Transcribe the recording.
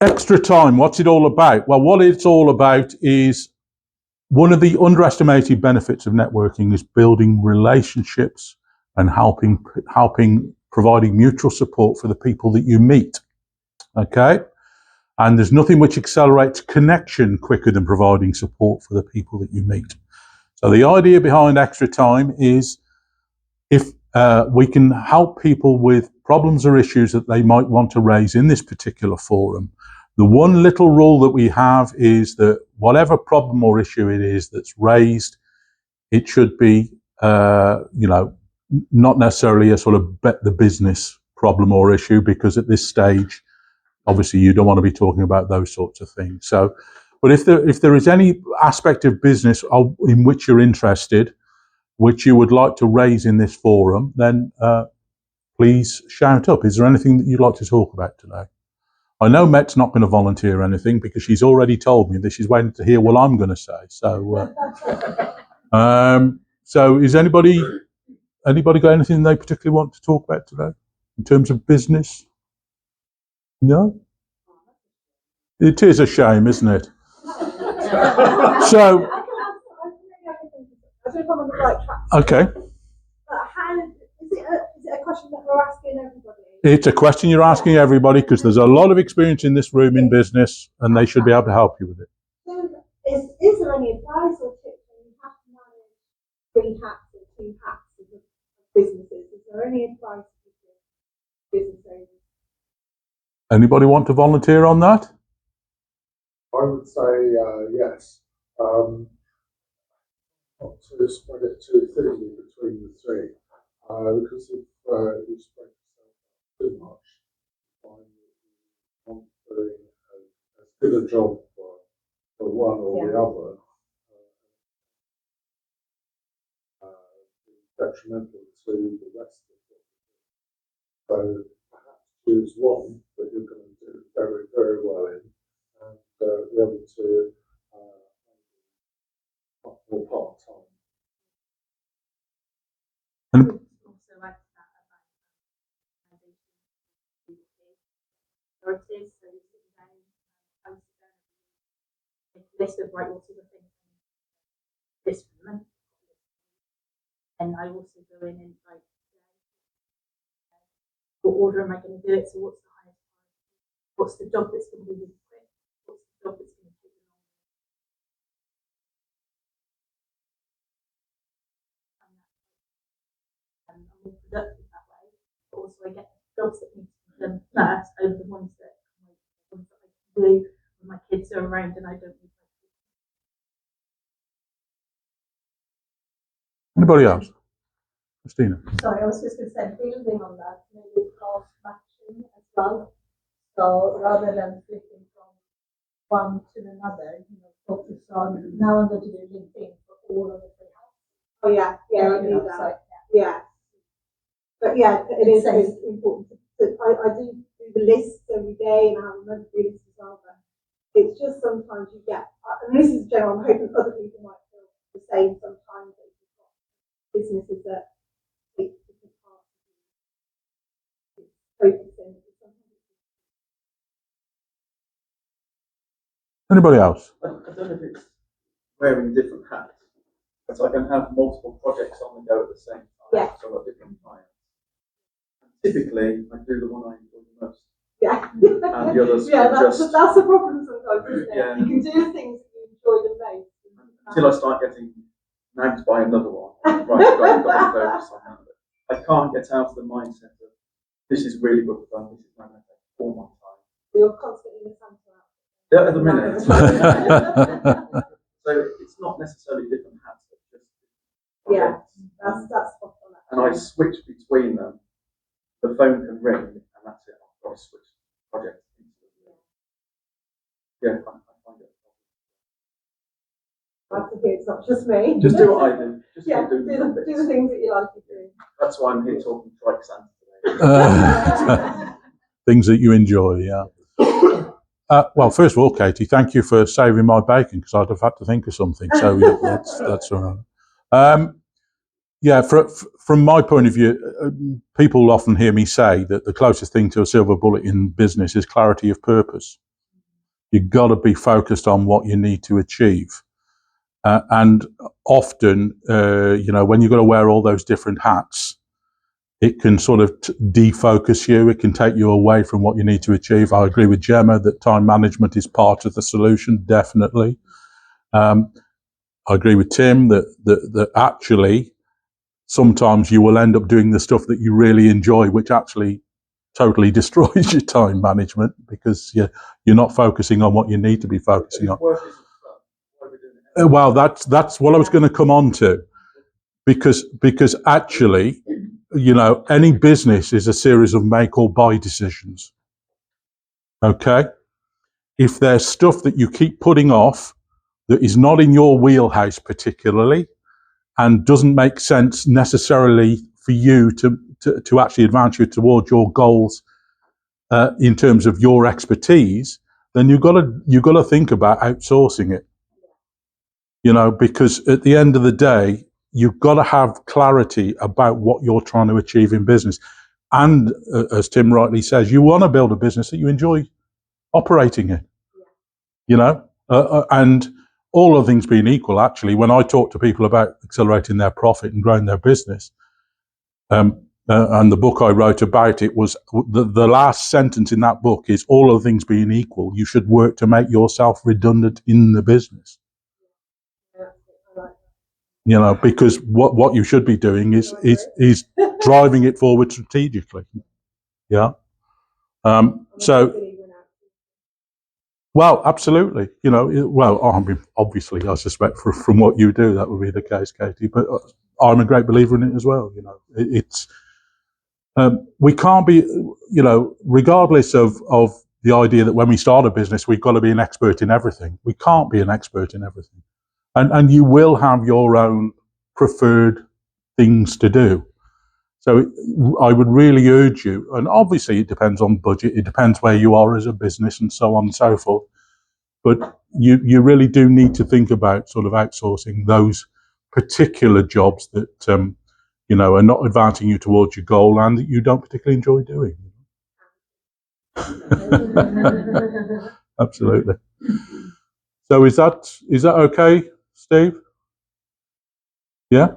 Extra time, what's it all about? Well, what it's all about is one of the underestimated benefits of networking is building relationships and helping providing mutual support for the people that you meet. Okay? And there's nothing which accelerates connection quicker than providing support for the people that you meet. So the idea behind Extra Time is if we can help people with problems or issues that they might want to raise in this particular forum, the one little rule that we have is that whatever problem or issue it is that's raised, it should be, not necessarily a sort of bet the business problem or issue, because at this stage, obviously, you don't want to be talking about those sorts of things. So, but if there is any aspect of business in which you're interested, which you would like to raise in this forum, then please shout up. Is there anything that you'd like to talk about today? I know Met's not going to volunteer anything because she's already told me that she's waiting to hear what I'm going to say. So, so is anybody got anything they particularly want to talk about today in terms of business? No? It is a shame, isn't it? So, okay. Is it a question that we're asking everybody? It's a question you're asking everybody because there's a lot of experience in this room in business and they should be able to help you with it. So is there any advice or tips when you have to manage 3 hats or 2 hats of businesses? Is there any advice for business owners? Anybody want to volunteer on that? I would say yes. Not to spread it too thinly between the 3, because if you spread yourself too much, you find that you're not doing as good a job for one or the other, detrimental to the rest of it. So perhaps choose one that you're going to do very, very well in, and the other 2 more part-time. Also add to that about priorities. So sitting down, I was make a list of right, what sort of things this month. And I also go in and like, what order am I going to do it? So what's the highest priority? What's the job that's going to be really quick? What's the job that's going to take long? I'm more productive that way, but also I get jobs that need to be done first over the ones that I can do when my kids are around and I don't need to. Anybody else? Christina? Sorry, I was just going to say, building on that, maybe class matching as well. So rather than flipping from one to another, focus on, now I'm going to do LinkedIn for all of the 3 houses. Oh yeah, I do that. So, yeah. But yeah, it is important. I do the lists every day, and I remember to do this as well. But it's just sometimes you get, and this is general. I'm hoping other people might feel the same. Sometimes that you've got businesses that take different parts of focusing. Anybody else? I don't know if it's wearing different hats. So I can have multiple projects on the go at the same time. Yeah. So I've got different clients. Typically, I do the one I enjoy the most. Yeah. And the others that's the problem sometimes, isn't it? Yeah. You can do things that you enjoy the most. Until I start getting nagged by another one. Right, I've got to focus on that. But I can't get out of the mindset of this is really good fun, this is my going to take all my time. You're constantly in the center. Yeah, at the minute. So it's not necessarily different hats, but just that's spot on. And I switch between them. The phone can ring, and that's it. I've got to switch projects. Yeah, I find it. Glad to hear it's not just me. Just do what I do. Just do the things that you like to do. That's why I'm here talking trike Santa today. Things that you enjoy, yeah. Well, first of all, Katie, thank you for saving my bacon because I'd have had to think of something. So yeah, that's all right. Yeah, from my point of view, people often hear me say that the closest thing to a silver bullet in business is clarity of purpose. You've got to be focused on what you need to achieve. And often, when you've got to wear all those different hats, it can sort of defocus you. It can take you away from what you need to achieve. I agree with Gemma that time management is part of the solution, definitely. I agree with Tim that actually sometimes you will end up doing the stuff that you really enjoy, which actually totally destroys your time management because you're not focusing on what you need to be focusing on. Well, that's what I was going to come on to, because actually, any business is a series of make or buy decisions. Okay? If there's stuff that you keep putting off that is not in your wheelhouse particularly and doesn't make sense necessarily for you to actually advance you towards your goals in terms of your expertise, then you've got to think about outsourcing it. Because at the end of the day, you've got to have clarity about what you're trying to achieve in business. And as Tim rightly says, you want to build a business that you enjoy operating in. And all other things being equal, actually, when I talk to people about accelerating their profit and growing their business, and the book I wrote about it was the last sentence in that book is, all other things being equal, you should work to make yourself redundant in the business. Because what you should be doing is driving it forward strategically. Yeah. Well, absolutely. I mean, obviously, I suspect from what you do, that would be the case, Katie. But I'm a great believer in it as well. It's we can't be, regardless of the idea that when we start a business, we've got to be an expert in everything. We can't be an expert in everything. And you will have your own preferred things to do. So I would really urge you, and obviously it depends on budget, it depends where you are as a business and so on and so forth, but you really do need to think about sort of outsourcing those particular jobs that, are not advancing you towards your goal and that you don't particularly enjoy doing. Absolutely. So is that okay, Steve? Yeah?